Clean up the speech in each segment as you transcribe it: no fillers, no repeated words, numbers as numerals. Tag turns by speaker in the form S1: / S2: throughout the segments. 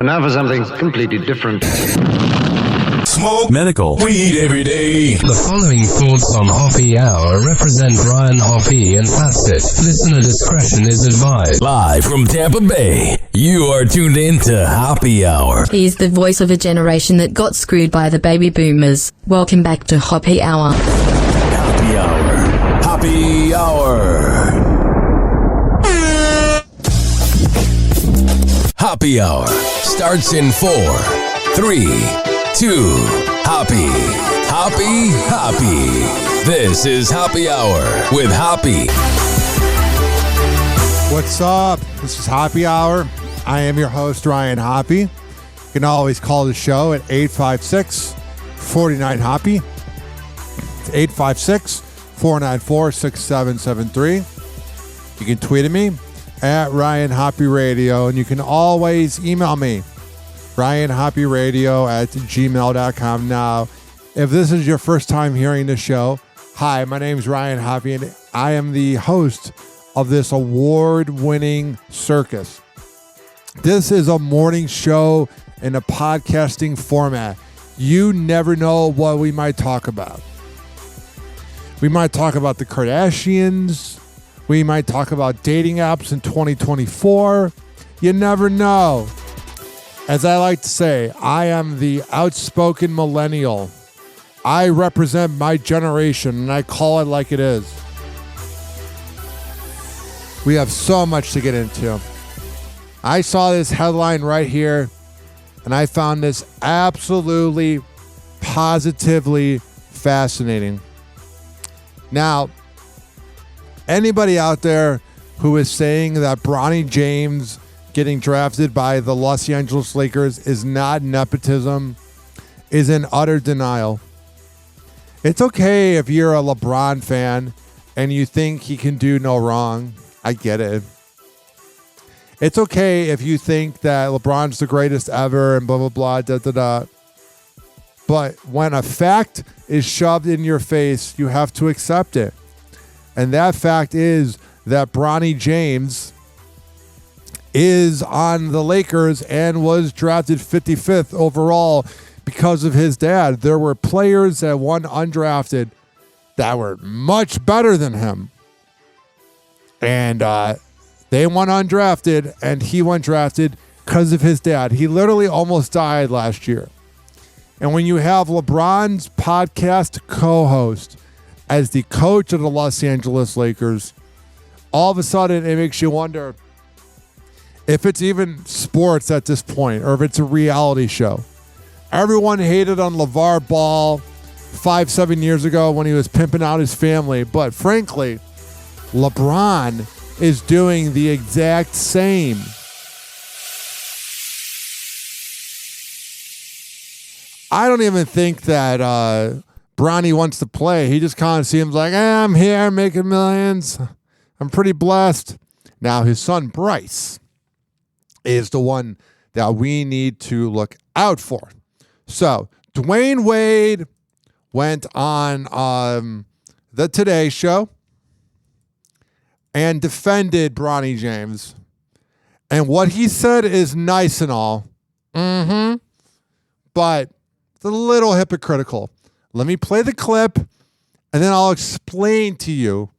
S1: And now for something completely different.
S2: Smoke
S3: medical
S2: weed every day.
S4: The following thoughts on Hoppe Hour represent Ryan Hoppe and Facet. Listener discretion is advised.
S2: Live from Tampa Bay, you are tuned in to Hoppe Hour.
S5: He's the voice of a generation that got screwed by the baby boomers. Welcome back to Hoppe Hour.
S2: Hoppe Hour. Hoppe Hour. Hoppe Hour starts in 4, 3, 2, Hoppe. Hoppe, Hoppe. This is Hoppe Hour with Hoppe.
S6: What's up? This is Hoppe Hour. I am your host, Ryan Hoppe. You can always call the show at 856-49-HOPPE. It's 856-494-6773. You can tweet at me at Ryan Hoppe Radio, and you can always email me, ryanhopperadio@gmail.com. Now, if this is your first time hearing the show, hi, my name is Ryan Hoppe, and I am the host of this award-winning circus. This is a morning show in a podcasting format. You never know what we might talk about. We might talk about the Kardashians. We might talk about dating apps in 2024. You never know. As I like to say, I am the outspoken millennial. I represent my generation, and I call it like it is. We have so much to get into. I saw this headline right here, and I found this absolutely, positively fascinating. Now, anybody out there who is saying that Bronny James getting drafted by the Los Angeles Lakers is not nepotism is in utter denial. It's okay if you're a LeBron fan and you think he can do no wrong. I get it. It's okay if you think that LeBron's the greatest ever and blah, blah, blah, da, da, da. But when a fact is shoved in your face, you have to accept it. And that fact is that Bronny James is on the Lakers and was drafted 55th overall because of his dad. There were players that won undrafted that were much better than him. And they won undrafted, and he went drafted because of his dad. He literally almost died last year. And when you have LeBron's podcast co-host as the coach of the Los Angeles Lakers, all of a sudden it makes you wonder if it's even sports at this point or if it's a reality show. Everyone hated on LeVar Ball 5-7 years ago when he was pimping out his family. But frankly, LeBron is doing the exact same. I don't even think that Bronny wants to play. He just kind of seems like, I'm here making millions. I'm pretty blessed. Now, his son, Bryce, is the one that we need to look out for. So, Dwayne Wade went on the Today Show and defended Bronny James. And what he said is nice and all. But it's a little hypocritical. Let me play the clip, and then I'll explain to you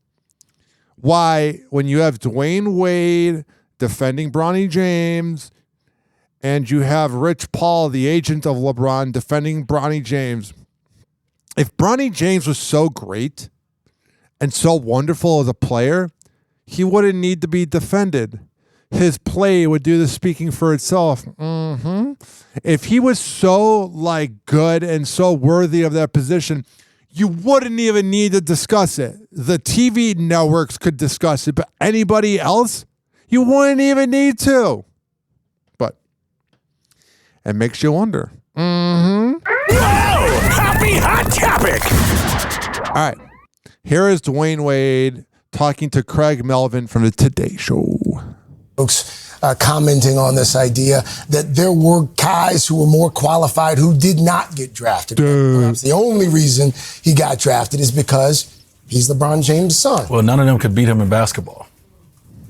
S6: why when you have Dwayne Wade defending Bronny James and you have Rich Paul, the agent of LeBron, defending Bronny James, if Bronny James was so great and so wonderful as a player, he wouldn't need to be defended. His play would do the speaking for itself. If he was so good and so worthy of that position, you wouldn't even need to discuss it. The TV networks could discuss it, but anybody else, you wouldn't even need to. But it makes you wonder.
S2: Wow! Happy hot topic!
S6: All right. Here is Dwayne Wade talking to Craig Melvin from the Today Show.
S7: Folks commenting on this idea that there were guys who were more qualified who did not get drafted. Perhaps the only reason he got drafted is because he's LeBron James' son.
S8: Well, none of them could beat him in basketball.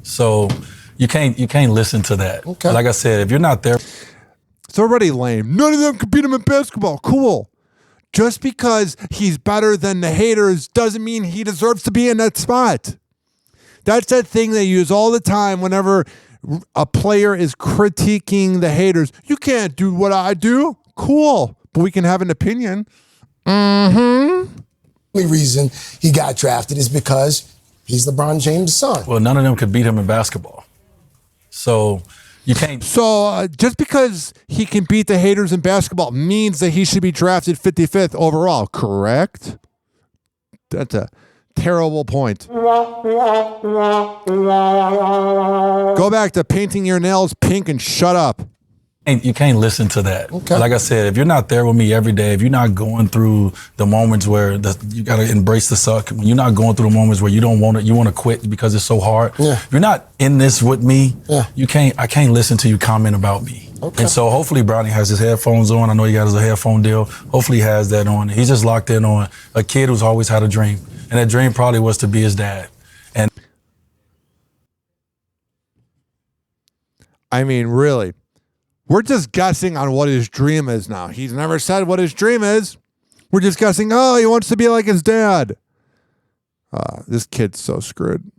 S8: So you can't listen to that.
S7: Okay.
S8: Like I said, if you're not there.
S6: It's already lame. None of them can beat him in basketball. Cool. Just because he's better than the haters doesn't mean he deserves to be in that spot. That's that thing they use all the time whenever a player is critiquing the haters. You can't do what I do. Cool. But we can have an opinion. Mm-hmm.
S7: The only reason he got drafted is because he's LeBron James' son.
S8: Well, none of them could beat him in basketball. So you can't.
S6: So just because he can beat the haters in basketball means that he should be drafted 55th overall, correct? That's a terrible point. Go back to painting your nails pink and shut up.
S8: You can't listen to that.
S7: Okay.
S8: Like I said, if you're not there with me every day, if you're not going through the moments where you got to embrace the suck, when you're not going through the moments where you don't want to, you want to quit because it's so hard.
S7: Yeah.
S8: If you're not in this with me,
S7: Yeah.
S8: I can't listen to you comment about me.
S7: Okay.
S8: And so hopefully Bronny has his headphones on. I know he got his headphone deal. Hopefully he has that on. He's just locked in on a kid who's always had a dream. And that dream probably was to be his dad. And
S6: I mean, really. We're just guessing on what his dream is now. He's never said what his dream is. We're just guessing, oh, he wants to be like his dad. This kid's so screwed.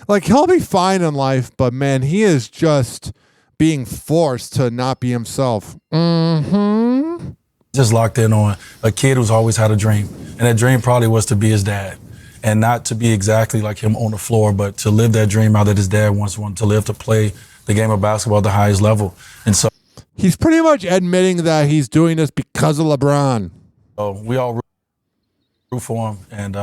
S6: Like, he'll be fine in life, but man, he is just being forced to not be himself. Mm-hmm.
S8: just locked in on a kid who's always had a dream. And that dream probably was to be his dad. And not to be exactly like him on the floor, but to live that dream out that his dad once wanted to live, to play the game of basketball at the highest level. And so
S6: he's pretty much admitting that he's doing this because of LeBron.
S8: we all root for him, and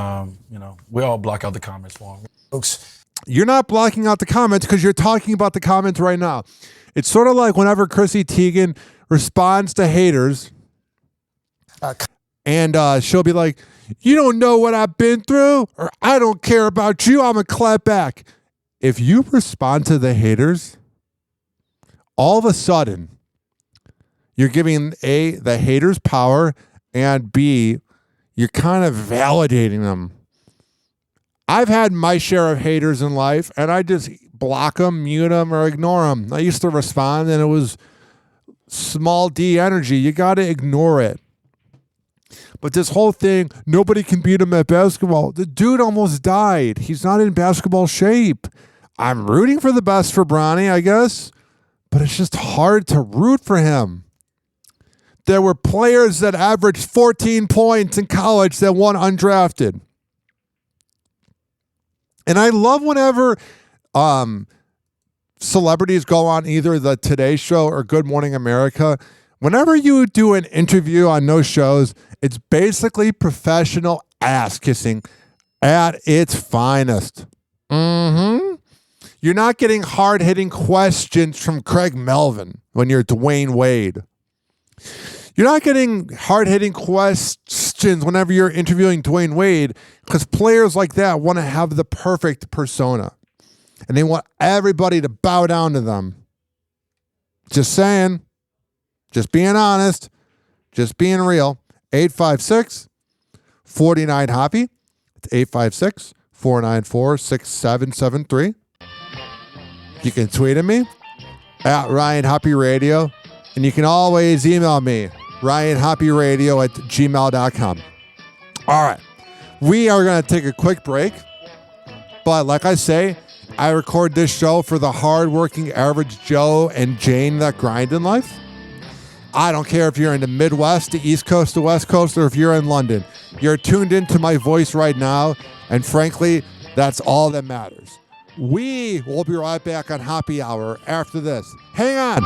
S8: we all block out the comments for him.
S7: Folks,
S6: You're not blocking out the comments because you're talking about the comments right now. It's sort of like whenever Chrissy Teigen responds to haters, and she'll be like, you don't know what I've been through, or I don't care about you, I'm a clap back. If you respond to the haters, all of a sudden, you're giving A, the haters power, and B, you're kind of validating them. I've had my share of haters in life, and I just block them, mute them, or ignore them. I used to respond, and it was small d energy. You got to ignore it. But this whole thing, nobody can beat him at basketball. The dude almost died. He's not in basketball shape. I'm rooting for the best for Bronny, I guess, but it's just hard to root for him. There were players that averaged 14 points in college that won undrafted. And I love whenever celebrities go on either the Today Show or Good Morning America. Whenever you do an interview on those shows, it's basically professional ass kissing at its finest. Mm-hmm. You're not getting hard-hitting questions from Craig Melvin when you're Dwayne Wade. You're not getting hard-hitting questions whenever you're interviewing Dwayne Wade, because players like that want to have the perfect persona. And they want everybody to bow down to them. Just saying. Just being honest. Just being real. 856-49-HOPPY. It's 856-494-6773. You can tweet at me at Ryan Hoppe Radio. And you can always email me, ryanhopperadio@gmail.com. All right. We are going to take a quick break. But like I say, I record this show for the hardworking average Joe and Jane that grind in life. I don't care if you're in the Midwest, the East Coast, the West Coast, or if you're in London. You're tuned into my voice right now, and frankly, that's all that matters. We will be right back on Hoppe Hour after this. Hang on.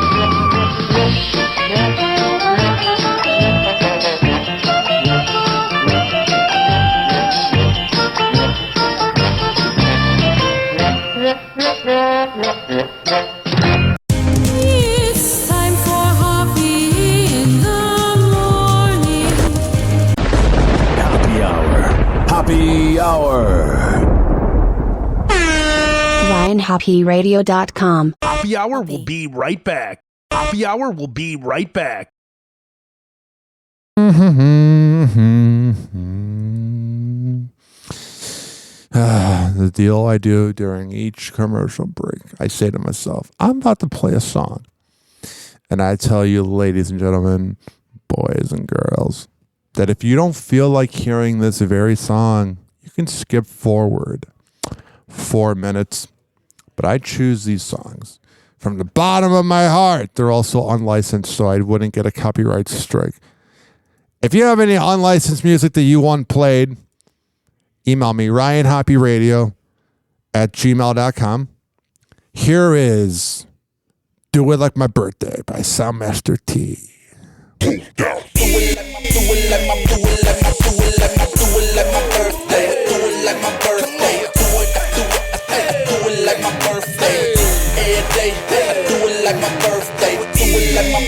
S3: It's time for Hoppe in the morning.
S2: Hoppe Hour. Hoppe Hour.
S9: RyanHoppeRadio.com.
S10: Hoppe Hour will be right back. Hoppe Hour will be right back.
S6: The deal I do during each commercial break, I say to myself, I'm about to play a song. And I tell you, ladies and gentlemen, boys and girls, that if you don't feel like hearing this very song, you can skip forward 4 minutes. But I choose these songs from the bottom of my heart. They're also unlicensed, so I wouldn't get a copyright strike. If you have any unlicensed music that you want played, email me, ryanhopperadio@gmail.com. Here is Do It Like My Birthday by Soundmaster T.
S9: Do it like my birthday. Do it like my birthday. Do it like my birthday. Do it like my birthday. Every day, do it like my birthday. Do it like my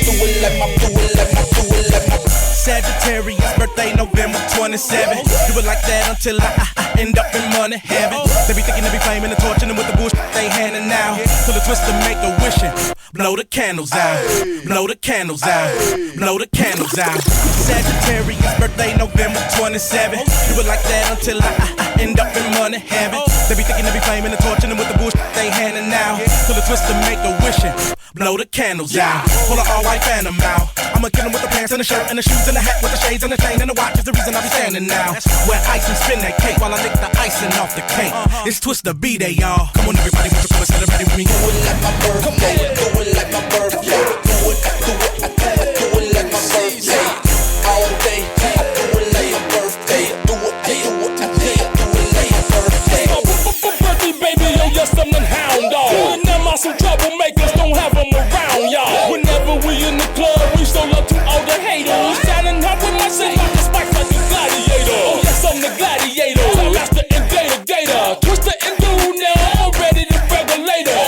S9: Sagittarius birthday, November 27. Do it like that until I end up in money heaven. They be thinking they be flaming and torching them with the bullshit they handing now. Till the twister make a wishing. Blow the candles out. Blow the candles out. Blow the candles out. Sagittarius birthday, November 27. Do it like that until I end up in money heaven. They be thinking they be flaming and torching them with the bullshit they handing now. Till the twister make a wishing. Blow the candles out. Pull an all white phantom out. I'ma kill him with the pants and the shirt and the shoes and the hat with the shades and the chain and the watch is the reason I be standing now. Where ice and spin that cake while I lick the icing off the cake. It's Twister B-Day, y'all. Come on, everybody, put your voice celebrate with me. Do it like my birthday. Do it like my birthday. Do it like my birthday. All day, I do it like my birthday. Do it like my birthday.
S11: Birthday, baby, yo, yes, I'm the hound dog. And them are some troublemakers, don't have them around, y'all. Whenever we in the club, we show love to all the haters. Standing up with my city, the spikes like a gladiator. Oh, yes, I'm the gladiator. Master and gator. Twister and dude now, I'm ready to regulator.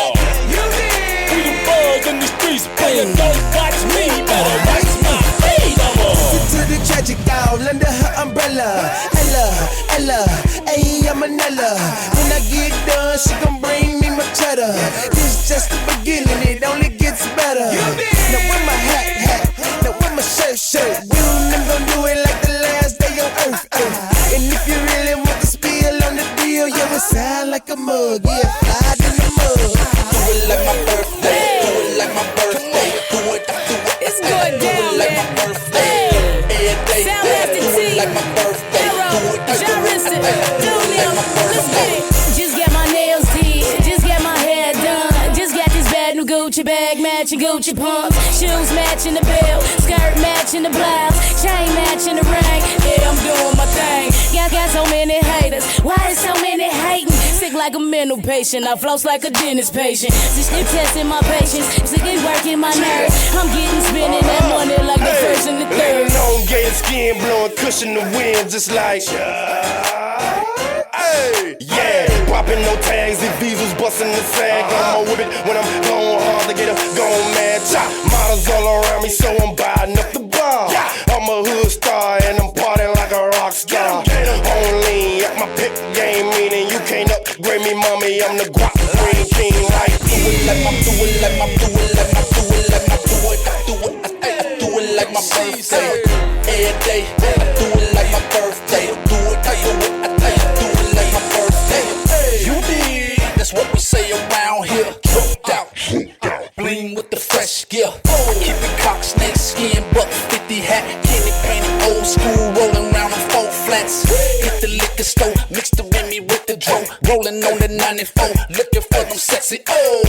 S11: We the birds in the streets, playing don't watch me, better watch my feet.
S9: To the tragic doll under her umbrella. Ella, ayy, I'm Manila. When I get done, she gon' bring me my cheddar. This just the beginning, it only gets better. Now with my hat, now with my shirt. You them gon' do it like the last day on earth. And if you really want to spill on the deal, yeah, it sound like a mug, yeah, fly in the mug. Do it like my birthday, do it like my birthday, do it.
S3: It's going down,
S9: do it like my birthday. Every day, do it like my birthday.
S3: Just get my nails did, just get my hair done. Just got this bad new Gucci bag, matching Gucci pumps. Shoes matching the belt, skirt matching the blouse, chain matching the ring. Yeah, I'm doing my thing. Y'all got so many haters, why is so many hating? Sick like a mental patient, I floss like a dentist patient. Just they testing my patience, sick they working my nerves. I'm getting spinning that money like the first and the third.
S9: Laying on gay skin, blowing cushion the wind, just like. Yeah, popping no tags, the visas busting the sag. I'm with it when I'm going hard to get them going mad. Chop models all around me, so I'm buying up the bar. I'm a hood star and I'm partying like a rock star. Only at my pick game, meaning you can't upgrade me, mommy. I'm the guap green king, like do it like my birthday. Every day, I do it like my birthday. You dig? That's what we say around here. Tripped out, bling with the fresh gear. I keep it cock, snake skin, buck 50 hat, candy painted, old school, rolling around on 4 flats. Hit the liquor store, mix the Remy with the dro, rolling on the 94, looking for them sexy. Oh,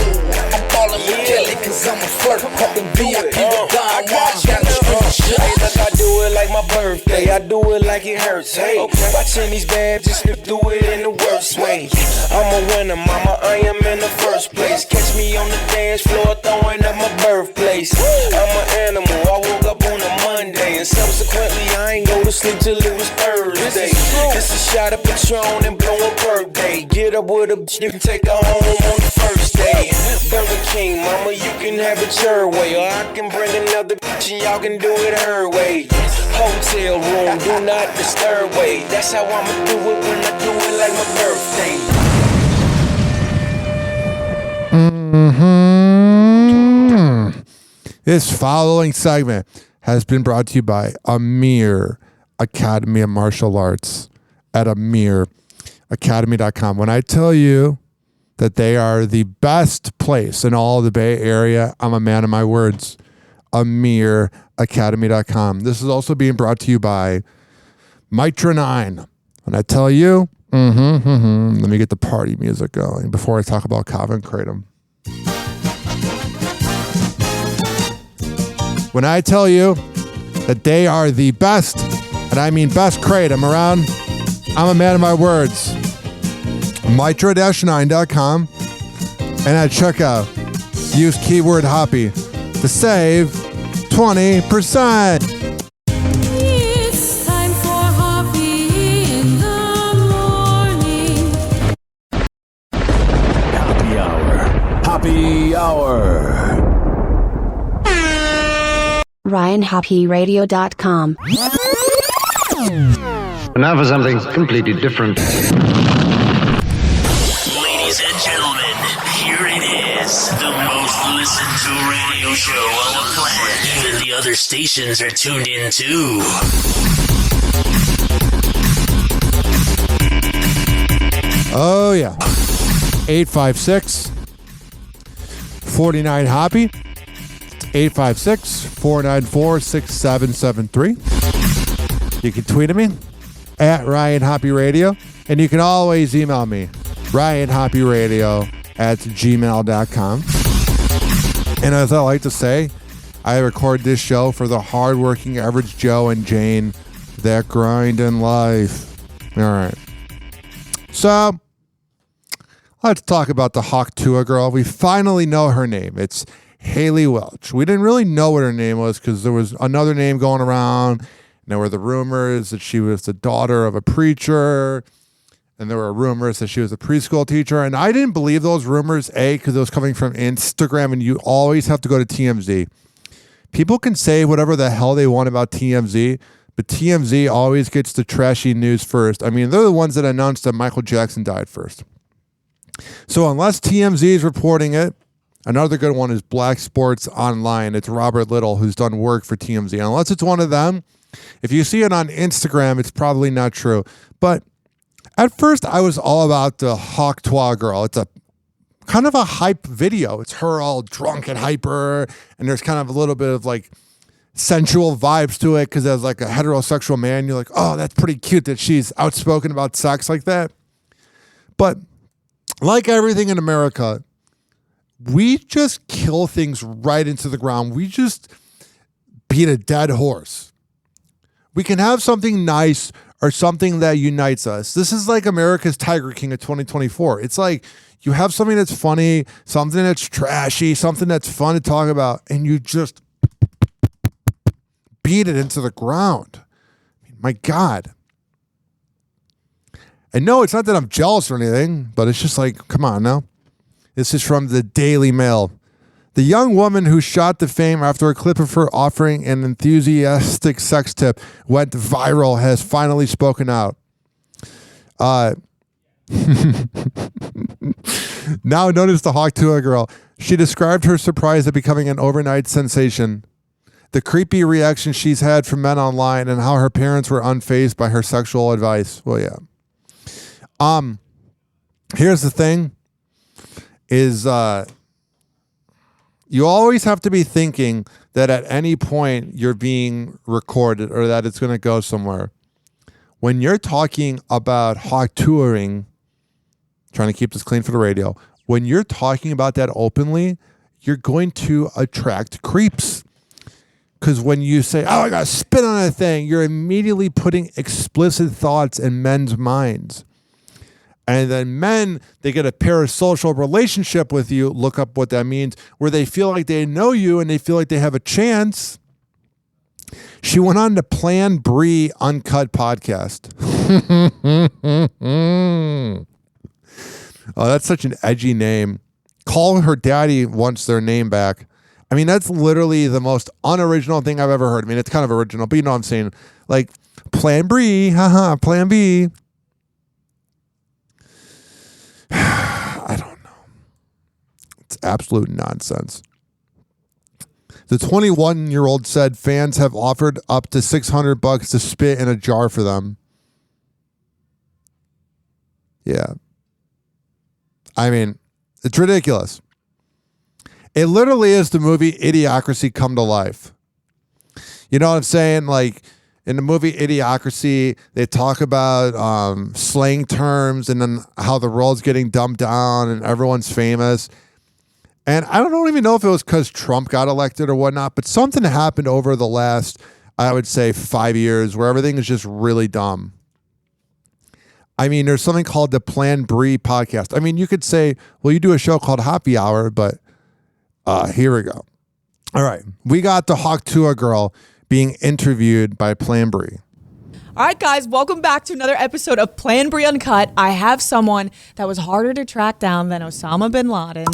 S9: I'm ballin' with Kelly 'cause I'm a flirt. Hopping VIP with Don Juan, got the street shit.
S12: Hey, look, I do it like my birthday. I do it like it hurts. Hey, watching these bad just to do it in the worst way. I'm a winner, mama, I am in the first place. Catch me on the dance floor throwing up my birthplace. I'm an animal, I woke up on a Monday. And subsequently I ain't go to sleep till it was Thursday. Just a shot of Patron and blow a birthday. Get up with a bitch and take her home on the first day. Burger King, mama, you can have it your way. Or I can bring another bitch and y'all can do it her way. Hotel room, do not disturb way. That's how I'ma do it when I do it like my birthday.
S6: This following segment has been brought to you by Amir Academy of Martial Arts at amiracademy.com. When I tell you that they are the best place in all of the Bay Area, I'm a man of my words. amiracademy.com. This is also being brought to you by Mitra 9. When I tell you, let me get the party music going before I talk about Calvin Kratom. When I tell you that they are the best, and I mean best Kratom around, I'm a man of my words. Mitra-9.com, and at checkout, use keyword Hoppe to save 20%.
S3: It's time for Hoppe in the morning.
S2: Happy Hour. Happy Hour.
S13: RyanHoppeRadio.com.
S1: Now for something completely different.
S14: Ladies and gentlemen, here it is, the most listened to radio show on the planet. Even the other stations are tuned in too.
S6: Oh, yeah. 856-49-HOPPE. 856-494-6773. You can tweet at me at Ryan Hoppe Radio, and you can always email me, ryanhopperadio@gmail.com. And as I like to say, I record this show for the hardworking average Joe and Jane that grind in life. All right. So, let's talk about the Hawk Tour girl. We finally know her name. It's Haley Welch. We didn't really know what her name was because there was another name going around. And there were the rumors that she was the daughter of a preacher. And there were rumors that she was a preschool teacher. And I didn't believe those rumors, A, because it was coming from Instagram. And you always have to go to TMZ. People can say whatever the hell they want about TMZ, but TMZ always gets the trashy news first. I mean, they're the ones that announced that Michael Jackson died first. So unless TMZ is reporting it, another good one is Black Sports Online. It's Robert Little, who's done work for TMZ. And unless it's one of them, if you see it on Instagram, it's probably not true. But at first, I was all about the Hawk Tour girl. It's a kind of a hype video. It's her all drunk and hyper, and there's kind of a little bit of like sensual vibes to it because as like a heterosexual man, you're like, oh, that's pretty cute that she's outspoken about sex like that. But like everything in America, we just kill things right into the ground. We just beat a dead horse. We can have something nice or something that unites us. This is like America's Tiger King of 2024. It's like you have something that's funny, something that's trashy, something that's fun to talk about, and you just beat it into the ground. My God. And no, it's not that I'm jealous or anything, but it's just like, come on now. This is from the Daily Mail. The young woman who shot to fame after a clip of her offering an enthusiastic sex tip went viral has finally spoken out. Now notice the Hawk Tour girl. She described her surprise at becoming an overnight sensation, the creepy reaction she's had from men online, and how her parents were unfazed by her sexual advice. Well, yeah. Here's the thing is, you always have to be thinking that at any point you're being recorded or that it's going to go somewhere. When you're talking about hawk touring, trying to keep this clean for the radio, when you're talking about that openly, you're going to attract creeps. Because when you say, oh, I got to spit on a thing, you're immediately putting explicit thoughts in men's minds. And then men, they get a parasocial relationship with you. Look up what that means, where they feel like they know you and they feel like they have a chance. She went on to Plan Brie Uncut podcast. Oh, that's such an edgy name. Call her daddy wants their name back. I mean, that's literally the most unoriginal thing I've ever heard. I mean, it's kind of original, but you know what I'm saying? Like, Plan Brie, haha, Plan B. I don't know. It's absolute nonsense. The 21-year-old said fans have offered up to $600 to spit in a jar for them. Yeah. I mean, it's ridiculous. It literally is the movie Idiocracy come to life. You know what I'm saying? Like in the movie Idiocracy, they talk about slang terms and then how the world's getting dumbed down and everyone's famous. And I don't even know if it was because Trump got elected or whatnot, but something happened over the last, I would say, 5 years where everything is just really dumb. I mean, there's something called the Plan Brie podcast. I mean, you could say, well, you do a show called Hoppe Hour, but here we go. All right. We got the Hawk Tour girl being interviewed by Plan Brie.
S13: All right, guys, welcome back to another episode of Plan Brie Uncut. I have someone that was harder to track down than Osama bin Laden.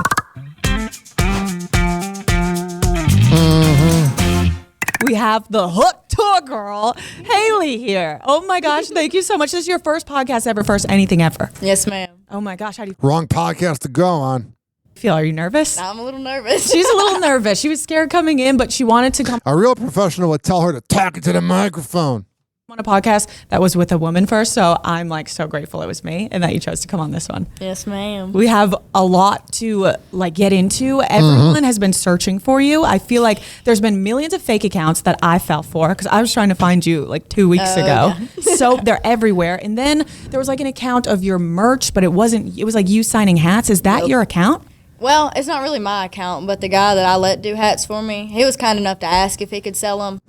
S13: We have the Hook Tour girl, Haley, here. Oh my gosh, thank you so much. This is your first podcast ever, first anything ever.
S15: Yes, ma'am.
S13: Oh my gosh, how do you
S6: Wrong podcast to go on.
S13: feel? Are you nervous?
S15: I'm a little nervous.
S13: She's a little nervous. She was scared coming in, but she wanted to come
S6: A real professional would tell her to talk into the microphone.
S13: on a podcast that was with a woman first. So I'm like so grateful it was me and that you chose to come on this one.
S15: Yes, ma'am.
S13: We have a lot to get into. Everyone has been searching for you. I feel like there's been millions of fake accounts that I fell for because I was trying to find you like 2 weeks ago. Yeah. So they're everywhere. And then there was like an account of your merch, but it was like you signing hats. Is that your account?
S15: Well, it's not really my account, but the guy that I let do hats for me, he was kind enough to ask if he could sell them.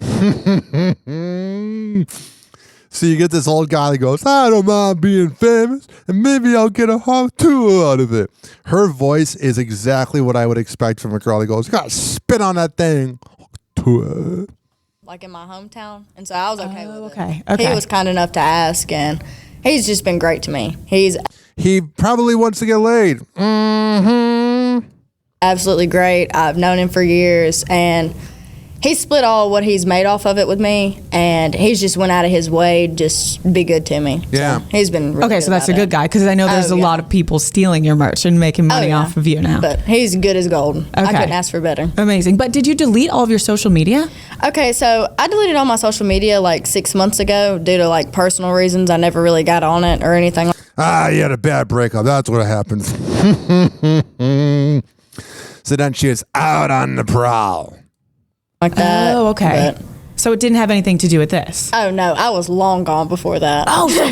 S6: So you get this old guy that goes, I don't mind being famous, and maybe I'll get a Hawk Tour out of it. Her voice is exactly what I would expect from a girl that goes, gotta spit on that thing. Tour.
S15: Like in my hometown. And so I was okay with
S13: it.
S15: Okay. He was kind enough to ask, and he's just been great to me.
S6: He probably wants to get laid.
S15: Absolutely great. I've known him for years, and he split all what he's made off of it with me, and he's just went out of his way to just be good to me.
S6: Yeah.
S15: So he's been really
S13: okay, so that's a good guy, because I know there's a lot of people stealing your merch and making money off of you now.
S15: But he's good as gold. Okay. I couldn't ask for better.
S13: Amazing. But did you delete all of your social media?
S15: Okay, so I deleted all my social media like 6 months ago due to like personal reasons. I never really got on it or anything.
S6: You had a bad breakup. That's what happens. So then she is out on the prowl.
S15: Like that.
S13: Oh, okay.
S15: But
S13: so it didn't have anything to do with this?
S15: Oh, no. I was long gone before that.
S13: Oh, so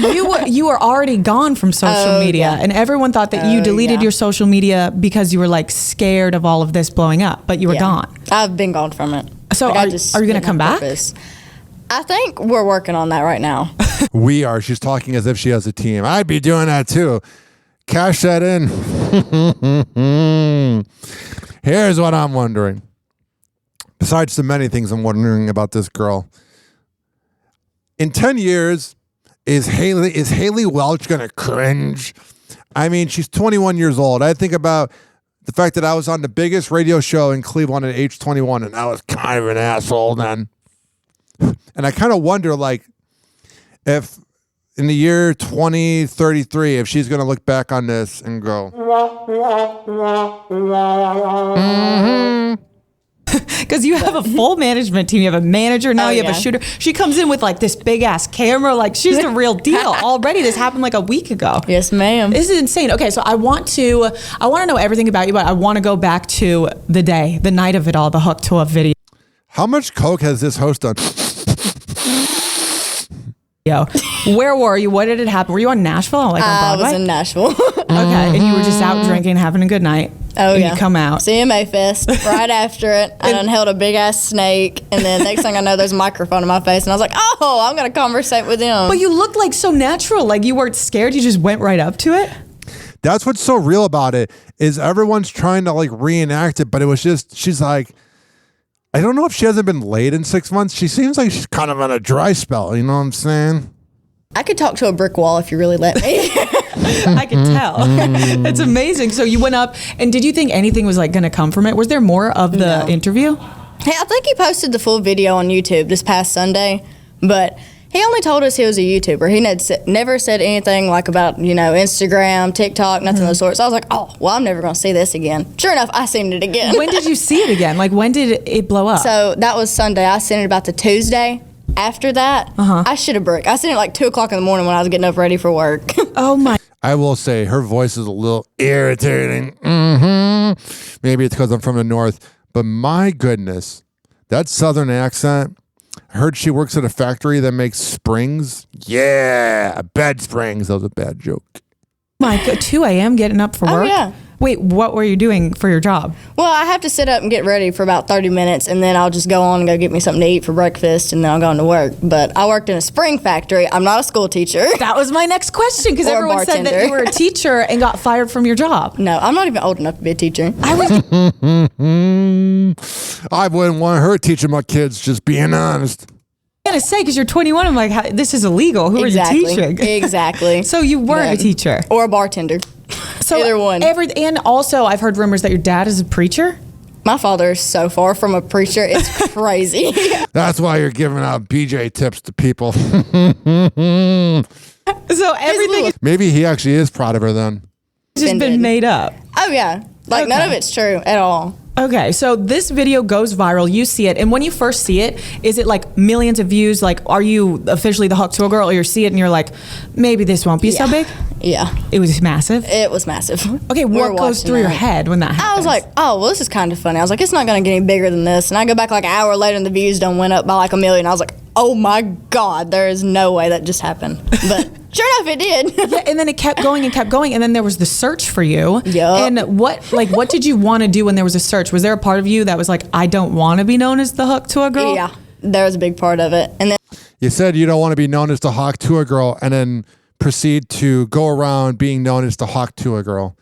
S13: you were already gone from social media, and everyone thought that you deleted your social media because you were like scared of all of this blowing up, but you were gone.
S15: I've been gone from it.
S13: So
S15: like,
S13: are you going to come back?
S15: I think we're working on that right now.
S6: We are. She's talking as if she has a team. I'd be doing that too. Cash that in. Here's what I'm wondering. Besides the many things I'm wondering about this girl. In 10 years, is Haley Welch going to cringe? I mean, she's 21 years old. I think about the fact that I was on the biggest radio show in Cleveland at age 21, and I was kind of an asshole then. And I kind of wonder, like, if in the year 2033, if she's going to look back on this and go,
S13: Because you have a full management team. You have a manager now. You have a shooter. She comes in with like this big ass camera. Like she's the real deal. Already, this happened like a week ago.
S15: Yes, ma'am.
S13: This is insane. Okay, so I want to know everything about you, but I want to go back to the night of it all, the Hook Tour video.
S6: How much coke has this host done?
S13: Where were you? What did it happen? Were you on Nashville? Like on Broadway?
S15: I was in Nashville.
S13: Okay, and you were just out drinking, having a good night.
S15: Oh,
S13: and you come out.
S15: CMA Fest. Right after it, I done held a big ass snake, and then next thing I know, there's a microphone in my face, and I was like, oh, I'm going to conversate with him.
S13: But you looked like so natural. Like you weren't scared. You just went right up to it.
S6: That's what's so real about it, is everyone's trying to like reenact it, but it was just, she's like, I don't know if she hasn't been laid in 6 months. She seems like she's kind of on a dry spell. You know what I'm saying?
S15: I could talk to a brick wall if you really let me.
S13: I can tell. It's amazing. So you went up, and did you think anything was like going to come from it? Was there more of the interview?
S15: Hey, I think he posted the full video on YouTube this past Sunday, but he only told us he was a YouTuber. He never said anything like about, Instagram, TikTok, nothing of the sort. So I was like, oh, well, I'm never going to see this again. Sure enough, I seen it again.
S13: When did you see it again? Like, when did it blow up?
S15: So that was Sunday. I seen it about the Tuesday. After that, I should have bricked. I seen it like 2 o'clock in the morning when I was getting up ready for work.
S13: Oh, my.
S6: I will say her voice is a little irritating. Maybe it's because I'm from the north, but my goodness, that southern accent. I heard she works at a factory that makes springs. Yeah, bed springs. That was a bad joke.
S13: My God, 2 a.m. getting up for work?
S15: Oh, yeah.
S13: Wait, what were you doing for your job?
S15: Well, I have to sit up and get ready for about 30 minutes, and then I'll just go on and go get me something to eat for breakfast, and then I'll go into work. But I worked in a spring factory. I'm not a school teacher.
S13: That was my next question, because
S15: Or a
S13: everyone said that
S15: bartender.
S13: you were a teacher and got fired from your job.
S15: No, I'm not even old enough to be a teacher.
S6: I wouldn't want her teaching my kids, just being honest.
S13: I'm going to say, because you're 21, I'm like, this is illegal. Who are you teaching?
S15: Exactly.
S13: So you weren't a teacher.
S15: Or a bartender.
S13: So
S15: either one.
S13: And also, I've heard rumors that your dad is a preacher.
S15: My father is so far from a preacher. It's crazy.
S6: That's why you're giving out BJ tips to people.
S13: So everything
S6: Maybe he actually is proud of her then.
S13: has just been made up.
S15: Oh, yeah. Like, none of it's true at all.
S13: Okay, so this video goes viral. You see it, and when you first see it, is it like millions of views? Like, are you officially the Hoppe Hour girl, or you see it and you're like, maybe this won't be so big?
S15: Yeah.
S13: It was massive?
S15: It was massive.
S13: Okay, what goes through your head when that happens?
S15: I was like, oh, well, this is kind of funny. I was like, it's not going to get any bigger than this. And I go back like an hour later and the views done went up by like 1 million. I was like, oh my God, there is no way that just happened. But sure enough, it did.
S13: Yeah, and then it kept going and kept going, and then there was the search for you.
S15: Yup.
S13: And what did you want to do when there was a search? Was there a part of you that was like, I don't want to be known as the Hoppe Hour girl?
S15: Yeah, there was a big part of it. And then
S6: You said you don't want to be known as the Hoppe Hour girl, and then proceed to go around being known as the Hoppe Hour girl.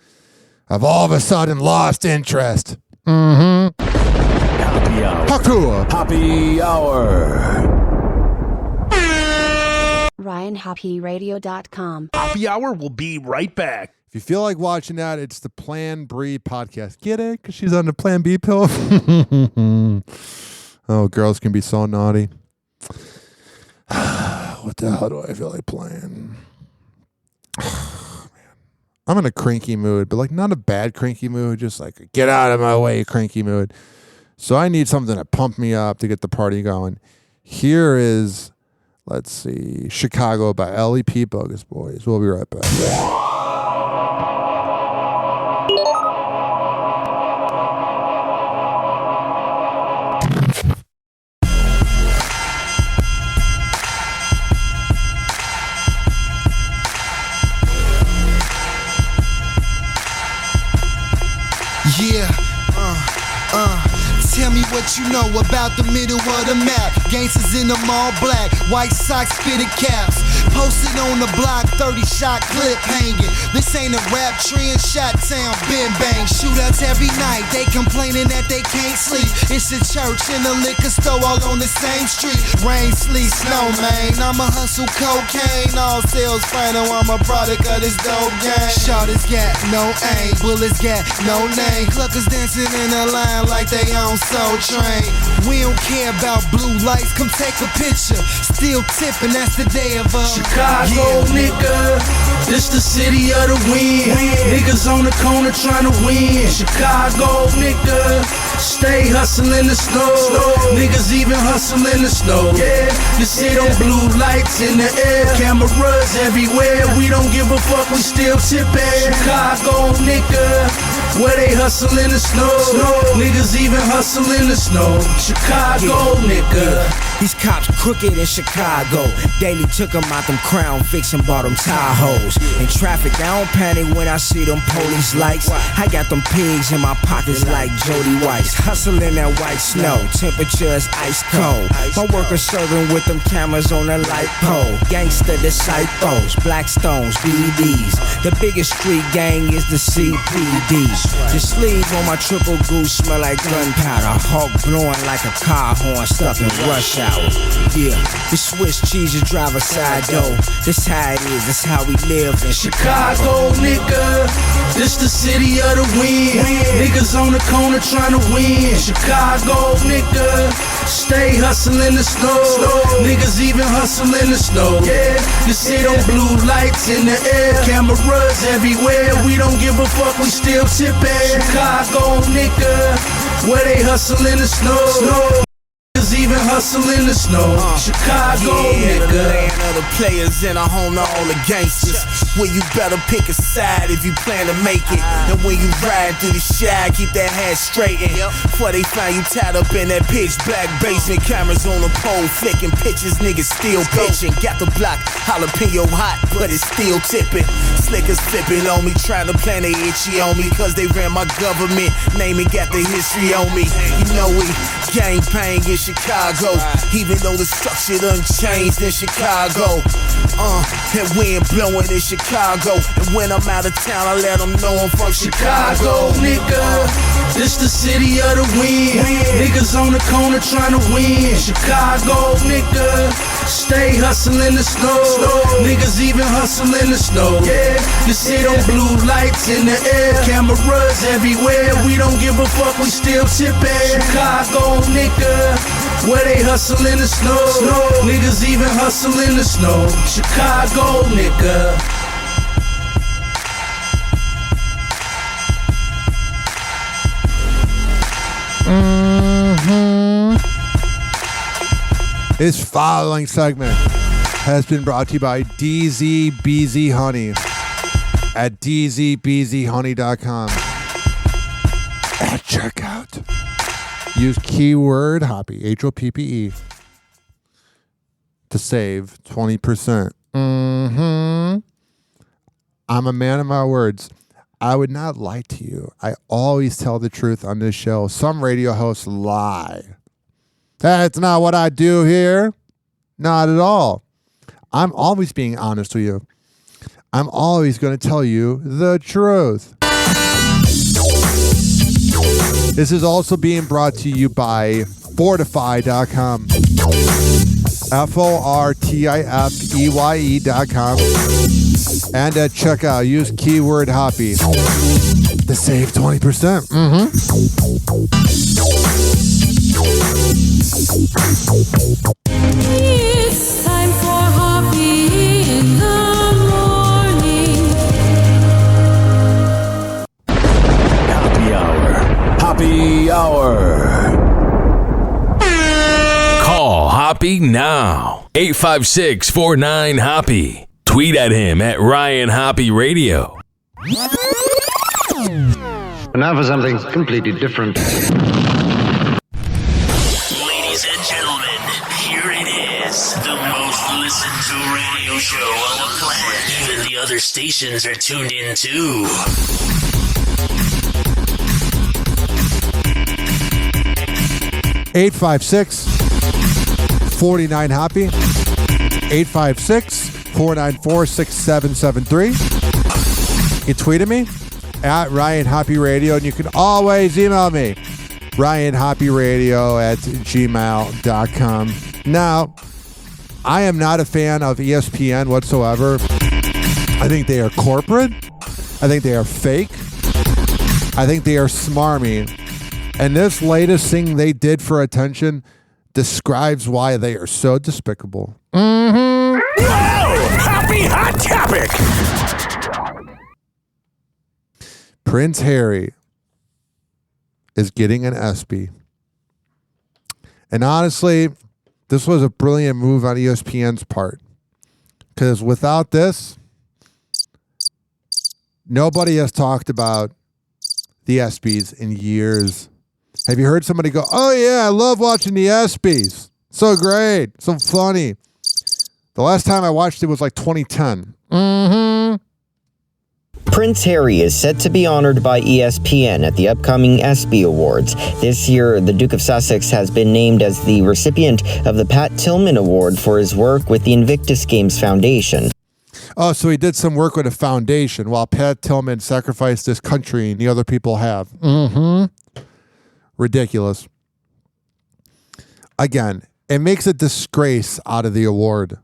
S6: I've all of a sudden lost interest.
S2: Hoppe
S6: Hoppe
S2: Hour.
S16: RyanHoppeRadio.com.
S10: Hoppe Hour will be right back.
S6: If you feel like watching that, it's the Plan B podcast. Get it? Because she's on the Plan B pill. Oh, girls can be so naughty. What the hell do I feel like playing? I'm in a cranky mood, but like not a bad cranky mood, just like a get out of my way cranky mood. So I need something to pump me up to get the party going. Here is, let's see, Chicago by LEP Bogus Boys. We'll be right back.
S17: Yeah, tell me what you know about the middle of the map. Gangsters in them all black, white socks, fitted caps. Posted on the block, 30-shot clip hanging. This ain't a rap trend, shot town, been bang. Shootouts every night, they complaining that they can't sleep. It's a church and a liquor store all on the same street. Rain, sleet, snow, man. I'ma hustle cocaine, all sales final. I'm a product of this dope game. Shorters got no aim, bullets got no name. Cluckers dancing in a line like they on Soul Train. We don't care about blue lights, come take a picture. Still tipping, that's the day of
S9: Chicago, nigga, this the city of the wind. Niggas on the corner trying to win. Chicago, nigga, stay hustling the snow. Niggas even hustle in the snow. Yeah, you see them blue lights in the air, cameras everywhere. We don't give a fuck, we still tipping. Chicago, nigga, where they hustle in the snow. Niggas even hustle in the snow. Chicago, nigga.
S18: These cops crooked in Chicago. Daily took them out them Crown Vics and bought them Tahoes. In traffic, I don't panic when I see them police lights. I got them pigs in my pockets like Jody Weiss. Hustling that white snow, temperature is ice cold. My workers serving with them cameras on the light pole. Gangster disciples, Blackstones, BDs. The biggest street gang is the CPDs. The sleeve on my triple goose smell like gunpowder. Hawk blowing like a car horn stuck in rush hour. Yeah, the Swiss cheese you drive a side door. This how it is, this how we live in
S9: Chicago, nigga, this the city of the wind. Niggas on the corner trying to win. Chicago, nigga, stay hustling the snow. Niggas even hustle in the snow. Yeah, you see them blue lights in the air, cameras everywhere. We don't give a fuck, we still tipping. Chicago, nigga, where they hustle in the snow. Even hustle in the snow. Chicago,
S18: yeah,
S9: nigga.
S18: The land of the players and a home to all the gangsters. Well, you better pick a side if you plan to make it. And when you ride through the shy, keep that head straightened. Before they find you tied up in that pitch black basement. Cameras on the pole, flicking pictures, niggas still pitching. Got the block, jalapeno hot, but it's still tipping. Slickers flipping on me, trying to plan they itchy on me. Cause they ran my government, name and got the history on me. You know we gang bang in Chicago. Even though the structure done changed in Chicago. And wind blowing in Chicago. And when I'm out of town, I let them know I'm from Chicago, nigga.
S9: This the city of the wind. Niggas on the corner trying to win. Chicago, nigga. Stay hustling the snow. Niggas even hustle in the snow. Yeah, you see them blue lights in the air. Cameras everywhere. We don't give a fuck, we still tipping. Chicago, nigga. Where they hustle in the snow. Niggas even hustle in the snow. Chicago, nigga.
S6: This following segment has been brought to you by DZBZ Honey at dzbzhoney.com. At checkout, use keyword Hoppe, Hoppe, to save 20%. I'm a man of my words. I would not lie to you. I always tell the truth on this show. Some radio hosts lie. That's not what I do here. Not at all. I'm always being honest with you. I'm always going to tell you the truth. This is also being brought to you by Fortify.com. Fortifeye.com. And at checkout, use keyword Hoppe to save 20%.
S3: It's time for Hoppe in the morning.
S2: Happy Hour. Happy Hour. Call Hoppe now. 856-49-HOPPE. Tweet at him at Ryan Hoppe Radio.
S1: And now for something completely different.
S14: Ladies and gentlemen, here it is. The most listened to radio show on the planet. Even the other stations are tuned in too.
S6: 856-49-HOPPE. 856-494-6773. You can tweet at me at Ryan Hoppe Radio, and you can always email me, ryanhopperadio@gmail.com. Now, I am not a fan of ESPN whatsoever. I think they are corporate. I think they are fake. I think they are smarmy. And this latest thing they did for attention describes why they are so despicable.
S14: Whoa! Happy Hot Topic!
S6: Prince Harry is getting an ESPY. And honestly, this was a brilliant move on ESPN's part. Because without this, nobody has talked about the ESPYs in years. Have you heard somebody go, oh yeah, I love watching the ESPYs. So great. So funny. The last time I watched it was like 2010.
S16: Prince Harry is set to be honored by ESPN at the upcoming ESPY Awards. This year, the Duke of Sussex has been named as the recipient of the Pat Tillman Award for his work with the Invictus Games Foundation.
S6: Oh, so he did some work with a foundation while Pat Tillman sacrificed this country and the other people have. Ridiculous. Again, it makes a disgrace out of the award.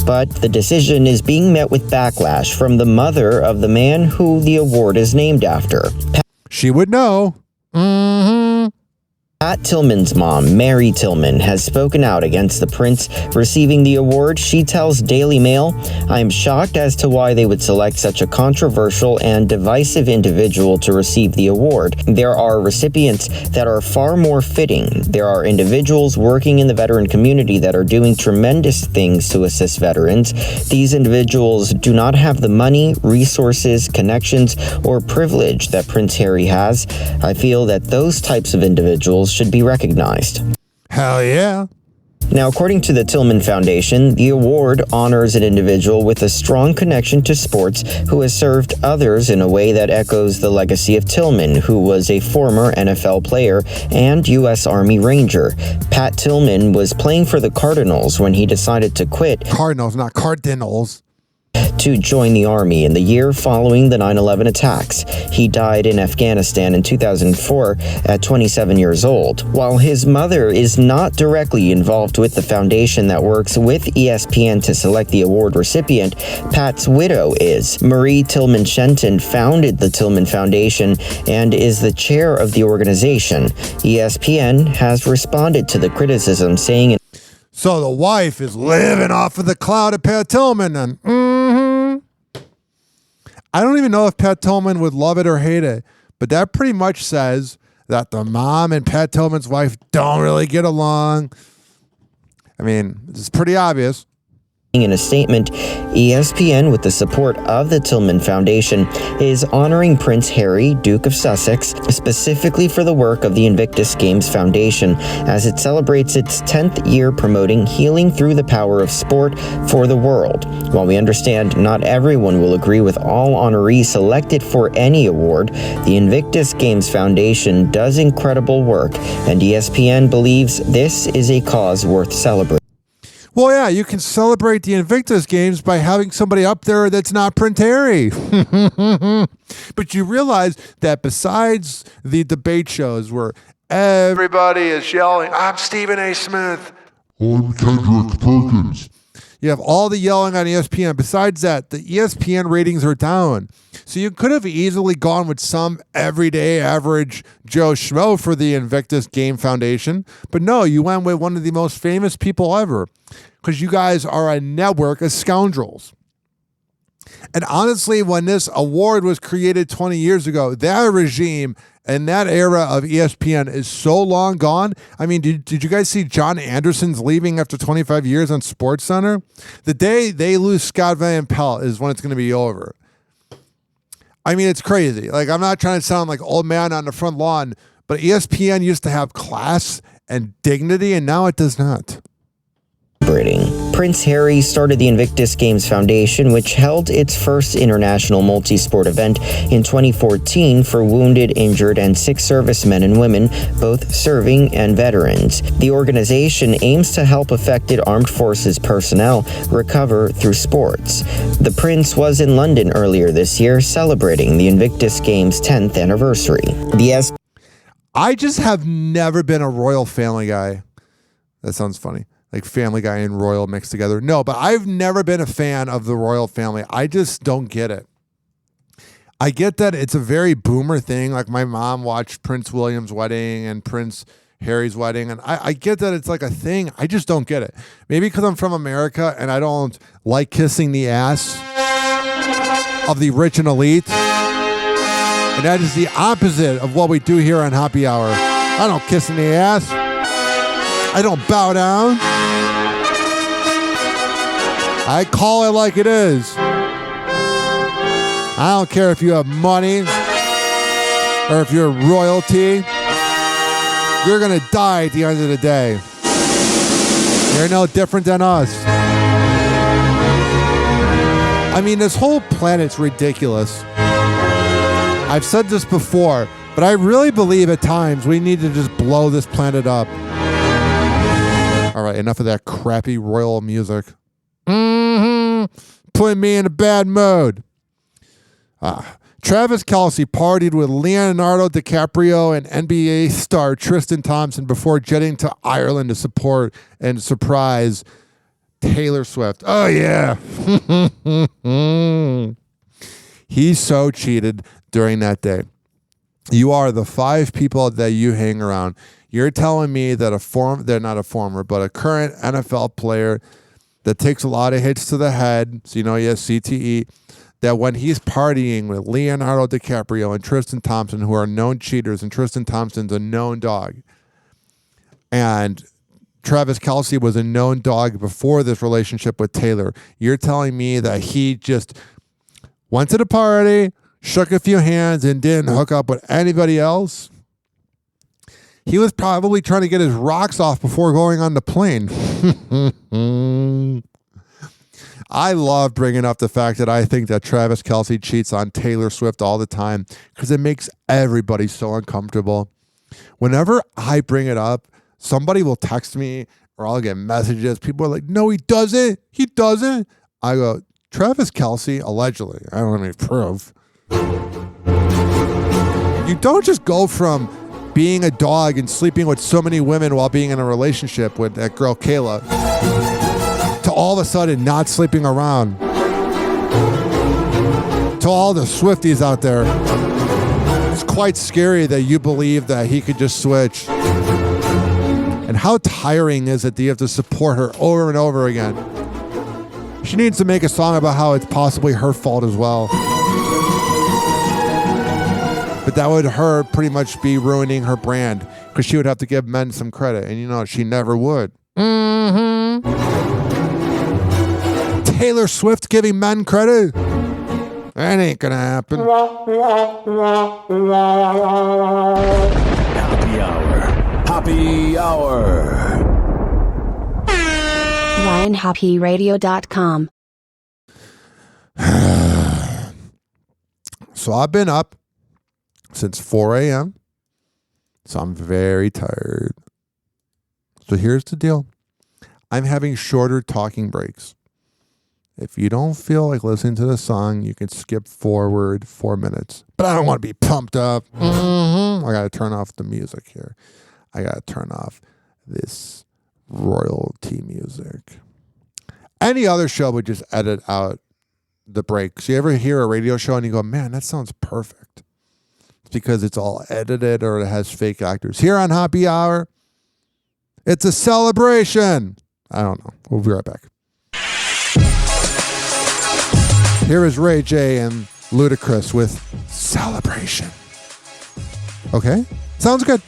S16: But the decision is being met with backlash from the mother of the man who the award is named after.
S6: She would know.
S16: Pat Tillman's mom, Mary Tillman, has spoken out against the prince receiving the award. She tells Daily Mail, "I am shocked as to why they would select such a controversial and divisive individual to receive the award. There are recipients that are far more fitting. There are individuals working in the veteran community that are doing tremendous things to assist veterans. These individuals do not have the money, resources, connections, or privilege that Prince Harry has. I feel that those types of individuals should be recognized."
S6: Hell yeah.
S16: Now, according to the Tillman Foundation, the award honors an individual with a strong connection to sports who has served others in a way that echoes the legacy of Tillman, who was a former NFL player and U.S. Army Ranger. Pat Tillman was playing for the Cardinals when he decided to quit.
S6: Cardinals, not Cardinals.
S16: To join the Army in the year following the 9/11 attacks. He died in Afghanistan in 2004 at 27 years old. While his mother is not directly involved with the foundation that works with ESPN to select the award recipient, Pat's widow is. Marie Tillman Shenton founded the Tillman Foundation and is the chair of the organization. ESPN has responded to the criticism, saying,
S6: "So the wife is living off of the cloud of Pat Tillman, and I don't even know if Pat Tillman would love it or hate it, but that pretty much says that the mom and Pat Tillman's wife don't really get along. I mean, it's pretty obvious."
S16: In a statement, ESPN, with the support of the Tillman Foundation, is honoring Prince Harry, Duke of Sussex, specifically for the work of the Invictus Games Foundation, as it celebrates its 10th year promoting healing through the power of sport for the world. While we understand not everyone will agree with all honorees selected for any award, the Invictus Games Foundation does incredible work, and ESPN believes this is a cause worth celebrating.
S6: Well, yeah, you can celebrate the Invictus Games by having somebody up there that's not Prince Harry. But you realize that besides the debate shows where everybody is yelling, "I'm Stephen A. Smith," "I'm Kendrick Perkins," you have all the yelling on ESPN. Besides that, the ESPN ratings are down. So you could have easily gone with some everyday average Joe Schmo for the Invictus Game Foundation. But no, you went with one of the most famous people ever because you guys are a network of scoundrels. And honestly, when this award was created 20 years ago, that regime and that era of ESPN is so long gone. I mean, did you guys see John Anderson's leaving after 25 years on SportsCenter? The day they lose Scott Van Pelt is when it's going to be over. I mean, it's crazy. Like, I'm not trying to sound like old man on the front lawn, but ESPN used to have class and dignity, and now it does not.
S16: Prince Harry started the Invictus Games Foundation, which held its first international multi-sport event in 2014 for wounded, injured, and sick servicemen and women, both serving and veterans. The organization aims to help affected armed forces personnel recover through sports. The Prince was in London earlier this year celebrating the Invictus Games 10th anniversary.
S6: I just have never been a royal family guy. That sounds funny. Like Family Guy and Royal mixed together. No, but I've never been a fan of the royal family. I just don't get it. I get that it's a very boomer thing. Like my mom watched Prince William's wedding and Prince Harry's wedding. And I get that it's like a thing. I just don't get it. Maybe because I'm from America and I don't like kissing the ass of the rich and elite. And that is the opposite of what we do here on Hoppe Hour. I don't kiss in the ass. I don't bow down. I call it like it is. I don't care if you have money or if you're royalty. You're going to die at the end of the day. You're no different than us. I mean, this whole planet's ridiculous. I've said this before, but I really believe at times we need to just blow this planet up. All right, enough of that crappy royal music. Putting me in a bad mood. Travis Kelce partied with Leonardo DiCaprio and NBA star Tristan Thompson before jetting to Ireland to support and surprise Taylor Swift. Oh, yeah. He so cheated during that day. You are the 5 people that you hang around. You're telling me that they're not a former, but a current NFL player that takes a lot of hits to the head, so you know he has CTE, that when he's partying with Leonardo DiCaprio and Tristan Thompson, who are known cheaters, and Tristan Thompson's a known dog, and Travis Kelce was a known dog before this relationship with Taylor. You're telling me that he just went to the party, shook a few hands, and didn't hook up with anybody else? He was probably trying to get his rocks off before going on the plane. I love bringing up the fact that I think that Travis Kelce cheats on Taylor Swift all the time because it makes everybody so uncomfortable. Whenever I bring it up, somebody will text me or I'll get messages. People are like, no, he doesn't. He doesn't. I go, Travis Kelce, allegedly, I don't have any proof. You don't just go from being a dog and sleeping with so many women while being in a relationship with that girl Kayla to all of a sudden not sleeping around. To all the Swifties out there, it's quite scary that you believe that he could just switch. And how tiring is it that you have to support her over and over again? She needs to make a song about how it's possibly her fault as well. But that would her pretty much be ruining her brand because she would have to give men some credit. And you know, she never would. Mm-hmm. Taylor Swift giving men credit? That ain't gonna happen.
S2: Happy Hour. Happy Hour.
S19: RyanHoppeRadio.com.
S6: So I've been up since 4 a.m. So I'm very tired. So here's the deal. I'm having shorter talking breaks. If you don't feel like listening to the song, you can skip forward 4 minutes. But I don't want to be pumped up. I got to turn off the music here. I got to turn off this royalty music. Any other show would just edit out the breaks. You ever hear a radio show and you go, man, that sounds perfect. It's because it's all edited or it has fake actors. Here on Hoppe Hour, it's a celebration. I don't know. We'll be right back. Here is Ray J and Ludacris with Celebration. Okay? Sounds good.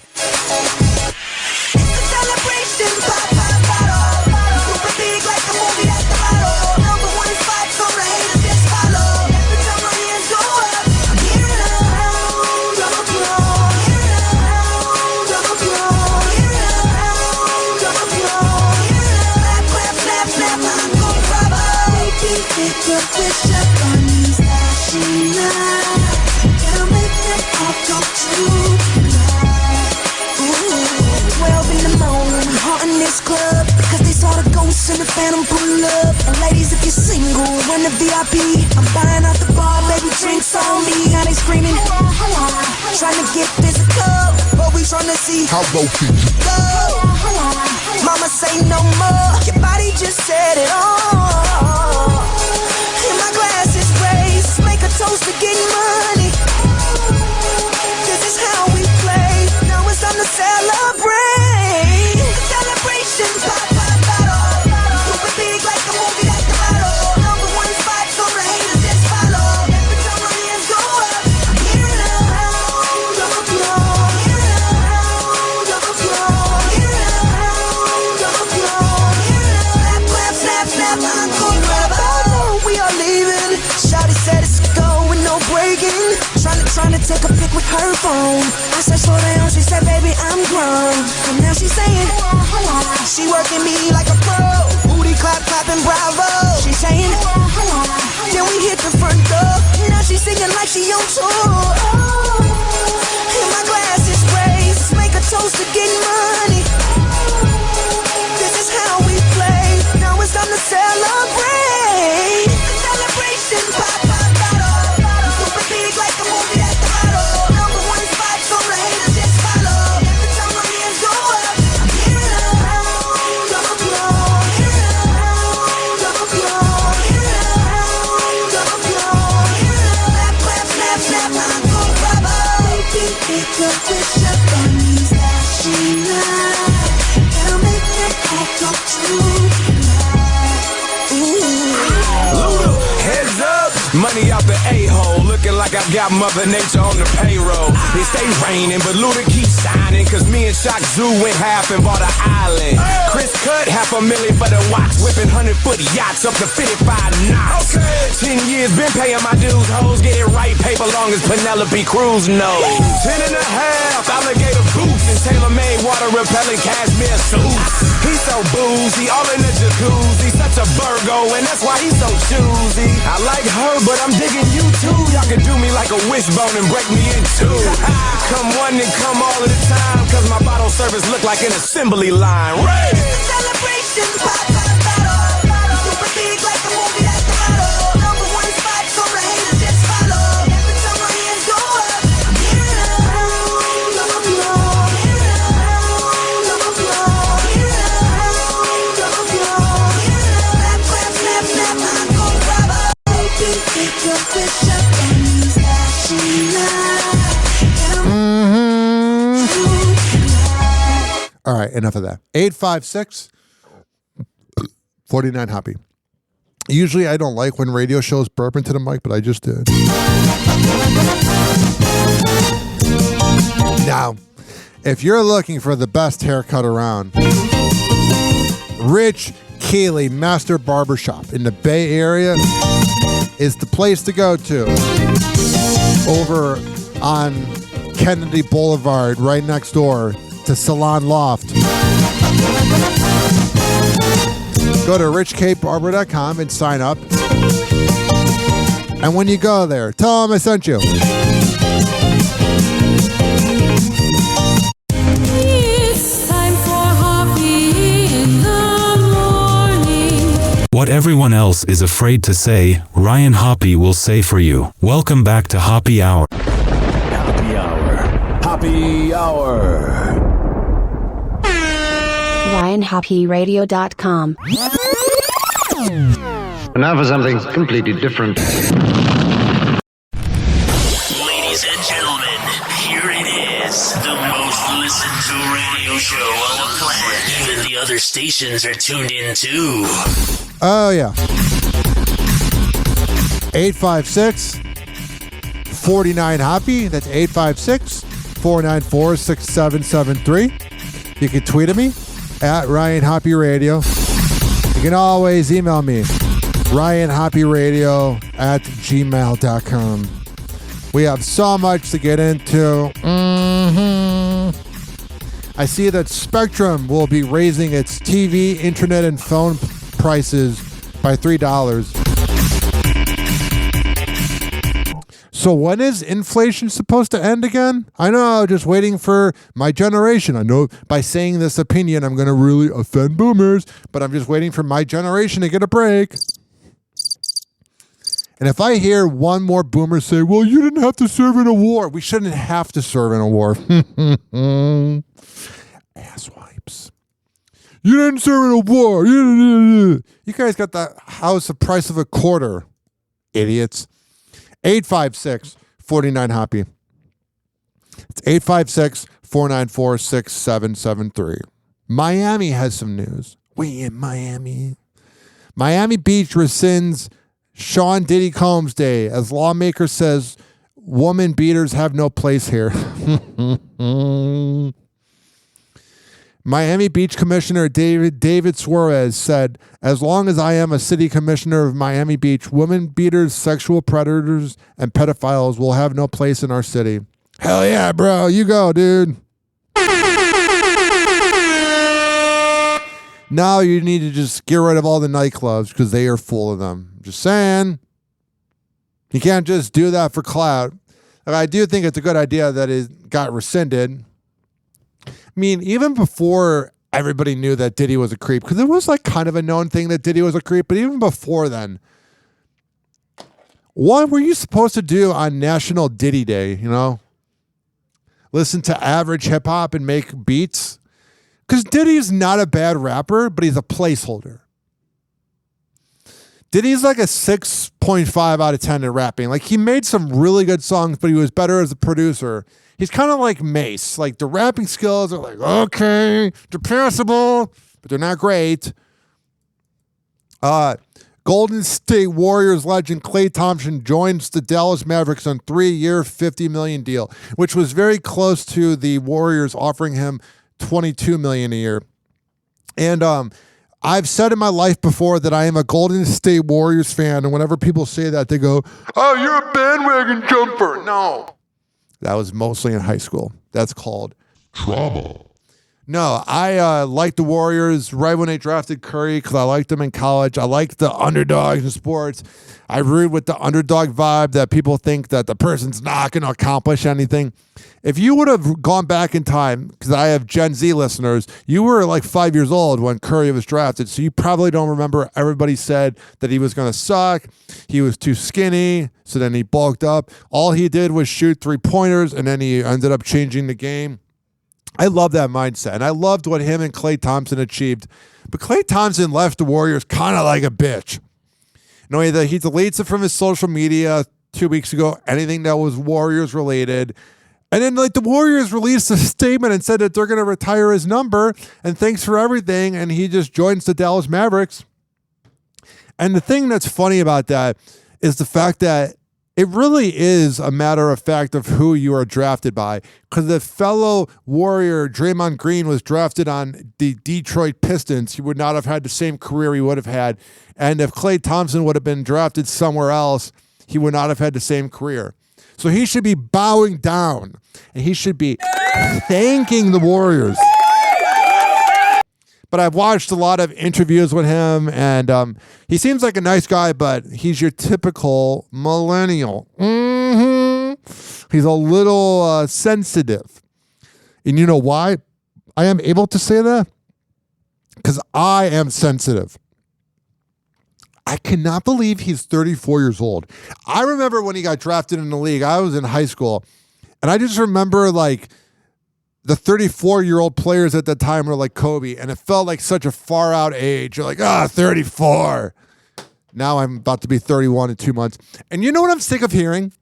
S20: And the phantom pull up. And ladies, if you're single, run the VIP. I'm buying out the bar, baby, drinks on me. Now they screaming, trying to get physical, but we trying to see how low can you go. Mama say no more. Your body just said it all. And my glass is raised. Make a toast to getting money. This is how we play. Now it's time to celebrate. Celebration, pop, pop. Trying to take a pic with her phone. I said slow down, she said baby I'm grown. And now she's saying she working me like a pro. Booty clap clapping bravo. She's saying then we hit the front door. Now she's singing like she on tour. And my glass is raised. Make a toast to getting money. This is how we play. Now it's time to celebrate. Celebration pop. pick up fish up on these flashing lights. I'll make them all come true tonight.
S18: Luda, heads up, money out the a-hole, looking like I got Mother Nature on the payroll. It stay raining, but Luda keeps shining, cause me and Shock Zoo went half and bought an island. Chris cut $500,000 for the watch, whipping 100-foot yachts up to 55 knots. 10 years been paying my dues, hoes get it right, paper long as Penelope Cruz knows. 10 and a half, alligator boots and tailor-made water repellent cashmere suits. He's so boozy, all in the jacuzzi, such a Virgo, and that's why he's so choosy. I like her, but I'm digging you too. Y'all can do me like a wishbone and break me in two. Come one and come all of the time, cause my bottle service look like an assembly line. Right?
S20: Celebration, pop, pop, bottle. Super big like the movie that's the motto. Number one spot, so the haters just follow. Every time my hands go up, I'm hearing a round of applause. Hearing a round of applause. Hearing a round of applause. Hearing a clap, clap, snap, snap, encore, bravo. Baby, pick up fish up on these flashing lights.
S6: All right, enough of that. 856 49 Hoppe. Usually I don't like when radio shows burp into the mic, but I just did. Now, if you're looking for the best haircut around, Rich Keeley Master Barbershop in the Bay Area is the place to go to. Over on Kennedy Boulevard, right next door to Salon Loft. Go to richkbarber.com and sign up. And when you go there, tell them I sent you.
S3: It's time for Hoppe in the morning.
S19: What everyone else is afraid to say, Ryan Hoppe will say for you. Welcome back to Hoppe Hour.
S2: Hoppe Hour. Hoppe Hour.
S21: RyanHoppeRadio.com.
S1: And now for something completely different.
S14: Ladies and gentlemen, here it is. The most listened to radio show on the planet. Even the other stations are tuned in too.
S6: Oh, yeah. 856 49 Hoppe. That's 856 494 6773. You can tweet at me at Ryan Hoppe Radio. You can always email me, ryanhopperadio@gmail.com. We have so much to get into. I see that Spectrum will be raising its TV, internet, and phone prices by $3. So when is inflation supposed to end again? I know, just waiting for my generation. I know by saying this opinion, I'm going to really offend boomers, but I'm just waiting for my generation to get a break. And if I hear one more boomer say, well, you didn't have to serve in a war. We shouldn't have to serve in a war. Asswipes. You didn't serve in a war. You guys got the house the price of a quarter. Idiots. 856 49 Hoppe. It's 856 494 6773. Miami has some news. We in Miami. Miami Beach rescinds Sean Diddy Combs Day as lawmaker says woman beaters have no place here. Miami Beach Commissioner David Suarez said, as long as I am a city commissioner of Miami Beach, women beaters, sexual predators, and pedophiles will have no place in our city. Hell yeah, bro. You go, dude. Now you need to just get rid of all the nightclubs because they are full of them. Just saying. You can't just do that for clout. I do think it's a good idea that it got rescinded. I mean, even before everybody knew that Diddy was a creep, because it was like kind of a known thing that Diddy was a creep, but even before then, what were you supposed to do on National Diddy Day, you know? Listen to average hip hop and make beats? Because Diddy's not a bad rapper, but he's a placeholder. Diddy's like a 6.5 out of 10 in rapping. Like, he made some really good songs, but he was better as a producer. He's kind of like Mace. Like, the rapping skills are like, okay, they're passable, but they're not great. Golden State Warriors legend Klay Thompson joins the Dallas Mavericks on 3-year, $50 million deal, which was very close to the Warriors offering him $22 million a year. And I've said in my life before that I am a Golden State Warriors fan, and whenever people say that, they go, "Oh, you're a bandwagon jumper." No, that was mostly in high school. That's called trauma. No, I liked the Warriors right when they drafted Curry because I liked them in college. I liked the underdogs in sports. I root with the underdog vibe that people think that the person's not going to accomplish anything. If you would have gone back in time, because I have Gen Z listeners, you were like 5 years old when Curry was drafted, so you probably don't remember everybody said that he was going to suck. He was too skinny, so then he bulked up. All he did was shoot 3-pointers, and then he ended up changing the game. I love that mindset, and I loved what him and Klay Thompson achieved. But Klay Thompson left the Warriors kind of like a bitch. No, he deletes it from his social media 2 weeks ago, anything that was Warriors related. And then like the Warriors released a statement and said that they're going to retire his number, and thanks for everything, and he just joins the Dallas Mavericks. And the thing that's funny about that is the fact that it really is a matter of fact of who you are drafted by, because the fellow Warrior, Draymond Green, was drafted on the Detroit Pistons. He would not have had the same career he would have had. And if Klay Thompson would have been drafted somewhere else, he would not have had the same career. So he should be bowing down, and he should be thanking the Warriors. But I've watched a lot of interviews with him, and he seems like a nice guy, but he's your typical millennial. He's a little sensitive. And you know why I am able to say that? Because I am sensitive. I cannot believe he's 34 years old. I remember when he got drafted in the league, I was in high school, and I just remember like the 34-year-old players at the time were like Kobe, and it felt like such a far out age. You're like, 34. Now I'm about to be 31 in 2 months. And you know what I'm sick of hearing?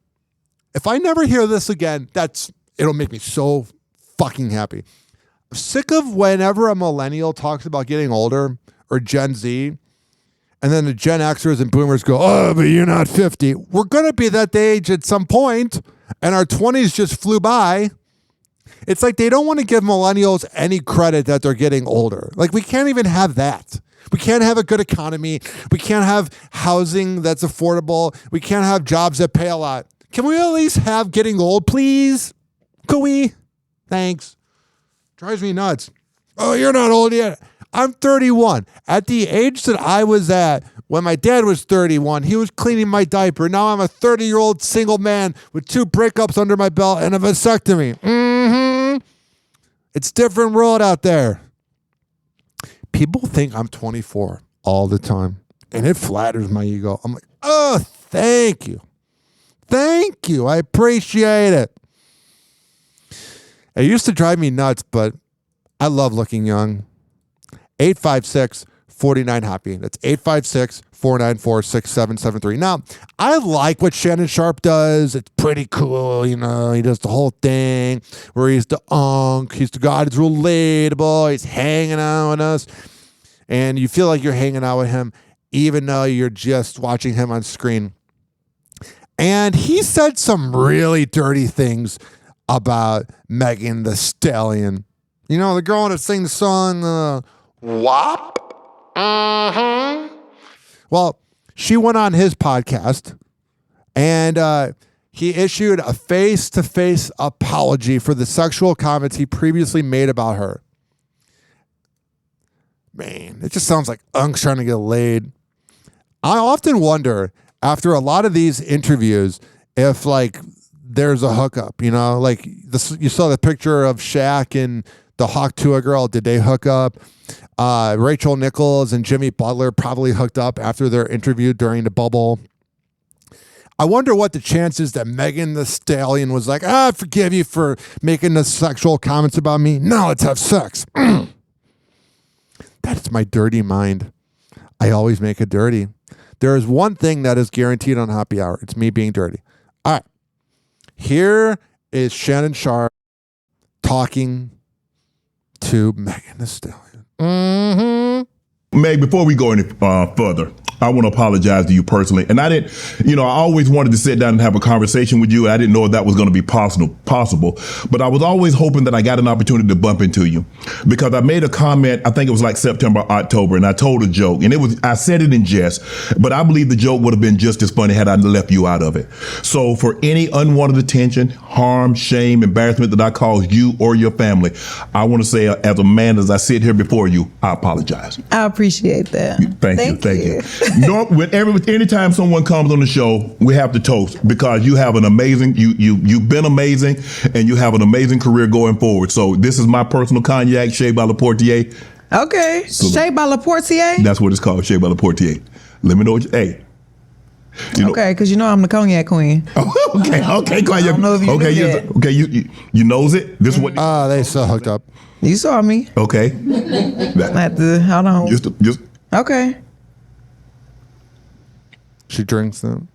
S6: If I never hear this again, it'll make me so fucking happy. I'm sick of whenever a millennial talks about getting older, or Gen Z, and then the Gen Xers and boomers go, "Oh, but you're not 50. We're going to be that age at some point, and our 20s just flew by. It's like they don't want to give millennials any credit that they're getting older. Like, we can't even have that. We can't have a good economy. We can't have housing that's affordable. We can't have jobs that pay a lot. Can we at least have getting old, please? Could we? Thanks. Drives me nuts. Oh, you're not old yet. I'm 31. At the age that I was at when my dad was 31, he was cleaning my diaper. Now I'm a 30-year-old single man with 2 breakups under my belt and a vasectomy. It's a different world out there. People think I'm 24 all the time, and it flatters my ego. I'm like, oh, thank you. Thank you. I appreciate it. It used to drive me nuts, but I love looking young. 856-49-HOPPY. That's 856-494-6773. Now, I like what Shannon Sharp does. It's pretty cool, you know. He does the whole thing where he's the unk. He's the guy that's relatable. He's hanging out with us. And you feel like you're hanging out with him even though you're just watching him on screen. And he said some really dirty things about Megan Thee Stallion. You know, the girl that sang the song, WAP? Well, she went on his podcast, and he issued a face-to-face apology for the sexual comments he previously made about her. Man, it just sounds like Unk's trying to get laid. I often wonder, after a lot of these interviews, if, like, there's a hookup, you know? Like, you saw the picture of Shaq and the Hawk Tuah girl. Did they hook up? Rachel Nichols and Jimmy Butler probably hooked up after their interview during the bubble. I wonder what the chances that Megan Thee Stallion was like, I forgive you for making the sexual comments about me. Now let's have sex. That's my dirty mind. I always make it dirty. There is one thing that is guaranteed on Hoppe Hour. It's me being dirty. All right. Here is Shannon Sharp talking to Megan Thee Stallion.
S21: Mm-hmm. Meg, before we go any further, I want to apologize to you personally. And I didn't, I always wanted to sit down and have a conversation with you. I didn't know if that was going to be possible. But I was always hoping that I got an opportunity to bump into you because I made a comment, I think it was like September, October, and I told a joke. And I said it in jest, but I believe the joke would have been just as funny had I left you out of it. So for any unwanted attention, harm, shame, embarrassment that I caused you or your family, I want to say as a man, as I sit here before you, I apologize.
S22: I appreciate that.
S21: Thank you. Anytime someone comes on the show, we have to toast because you have an amazing, you've been amazing and you have an amazing career going forward. So this is my personal cognac, Shea by La Portier.
S22: Okay, so Shea by La Portier?
S21: That's what it's called, Shea by La Portier. Let me know
S22: Okay, because I'm the cognac queen.
S21: Okay, cognac.
S22: I don't know if you
S21: you knows it. This is what.
S6: They still hooked up.
S22: You saw me.
S21: Okay.
S22: Hold on.
S21: Just.
S22: Okay.
S6: She drinks them.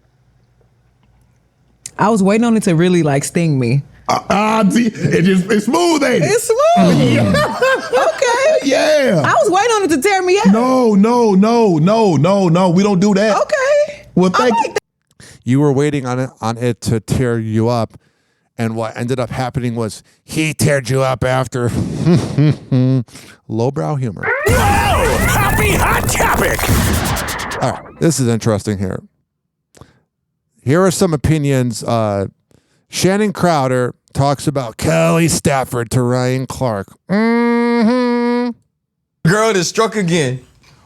S22: I was waiting on it to really sting me.
S21: It's smooth, ain't it?
S22: It's smooth. Okay.
S21: Yeah.
S22: I was waiting on it to tear me up.
S21: No. We don't do that.
S22: Okay.
S21: Well, thank you.
S6: You were waiting on it to tear you up, and what ended up happening was he teared you up after. Lowbrow humor.
S23: Whoa! Happy hot topic.
S6: All right, this is interesting here. Here are some opinions. Shannon Crowder talks about Kelly Stafford to Ryan Clark.
S24: Girl that struck again.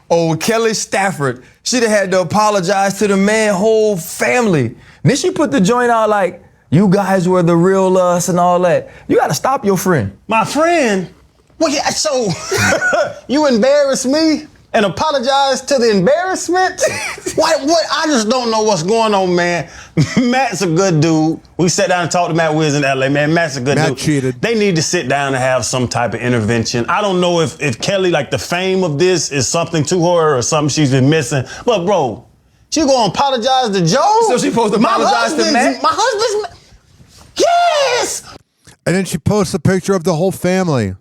S24: Oh, Kelly Stafford. She'd have had to apologize to the man whole family. Then she put the joint out like, you guys were the real us and all that. You got to stop your friend.
S25: My friend? Well, yeah, so you embarrass me and apologize to the embarrassment? What? I just don't know what's going on, man. Matt's a good dude. We sat down and talked to Matt Wiz in LA, man. Matt's a good dude.
S6: Matt cheated.
S25: They need to sit down and have some type of intervention. I don't know if Kelly, the fame of this is something to her or something she's been missing. But, bro, she gonna apologize to Joe?
S24: So she supposed to apologize to Matt?
S25: My husband's... Yes!
S6: And then she posts a picture of the whole family.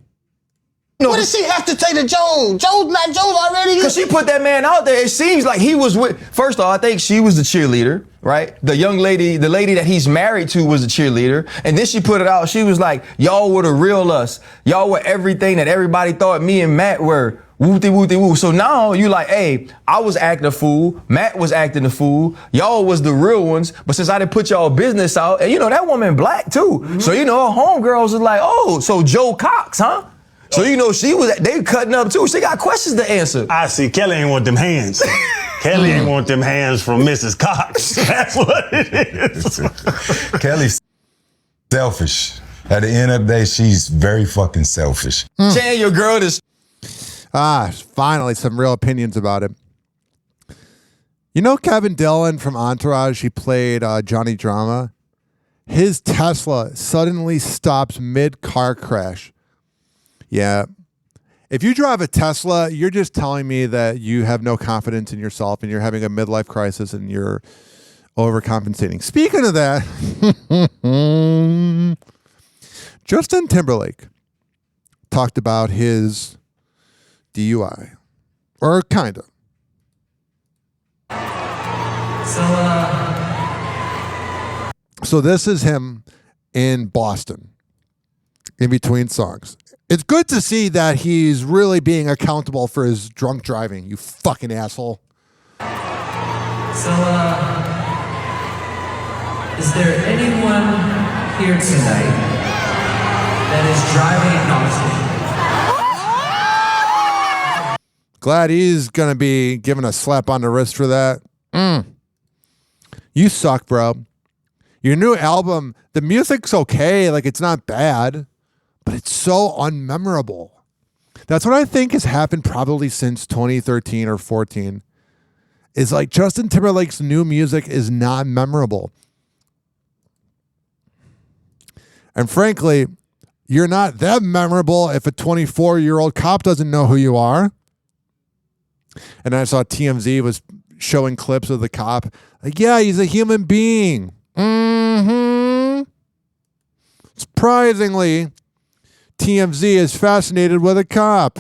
S25: What does she have to say to Joe? Joe's already...
S24: Because she put that man out there. It seems like he was with... First off, I think she was the cheerleader, right? The young lady, the lady that he's married to was the cheerleader. And then she put it out. She was like, y'all were the real us. Y'all were everything that everybody thought me and Matt were. Woo-de-woo-de-woo. So now you like, hey, I was acting a fool. Matt was acting a fool. Y'all was the real ones. But since I didn't put y'all business out, and that woman black too. Mm-hmm. So, her homegirls was like, oh, so Joe Cox, huh? So, they cutting up too. She got questions to answer.
S25: I see. Kelly ain't want them hands. Kelly ain't want them hands from Mrs. Cox. That's what it is.
S26: Kelly's selfish. At the end of the day, she's very fucking selfish.
S24: Chan, your girl is...
S6: Finally, some real opinions about it. Kevin Dillon from Entourage, he played Johnny Drama. His Tesla suddenly stops mid-car crash. Yeah. If you drive a Tesla, you're just telling me that you have no confidence in yourself and you're having a midlife crisis and you're overcompensating. Speaking of that, Justin Timberlake talked about his DUI. Or kind of. So this is him in Boston in between songs. It's good to see that he's really being accountable for his drunk driving, you fucking asshole.
S27: Is there anyone here tonight that is driving exhausted?
S6: Glad he's going to be given a slap on the wrist for that. You suck, bro. Your new album, the music's okay. It's not bad, but it's so unmemorable. That's what I think has happened probably since 2013 or 14. Is Justin Timberlake's new music is not memorable. And frankly, you're not that memorable if a 24-year-old cop doesn't know who you are. And I saw TMZ was showing clips of the cop. Like, yeah, he's a human being. Surprisingly, TMZ is fascinated with a cop.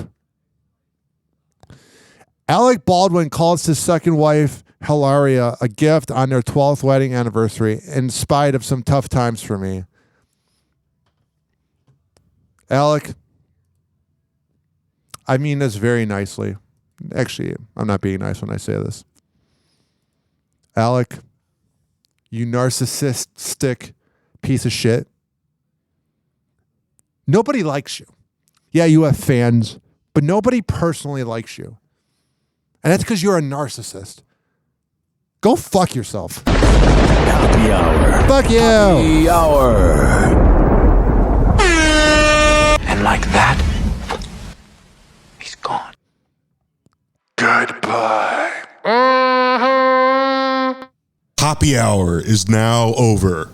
S6: Alec Baldwin calls his second wife, Hilaria, a gift on their 12th wedding anniversary in spite of some tough times for me. Alec, I mean this very nicely. Actually, I'm not being nice when I say this. Alec, you narcissistic piece of shit. Nobody likes you. Yeah, you have fans, but nobody personally likes you. And that's because you're a narcissist. Go fuck yourself.
S23: Happy Hour.
S6: Fuck you.
S23: Happy Hour. And like that, he's gone.
S4: Goodbye.
S5: Happy Hour is now over.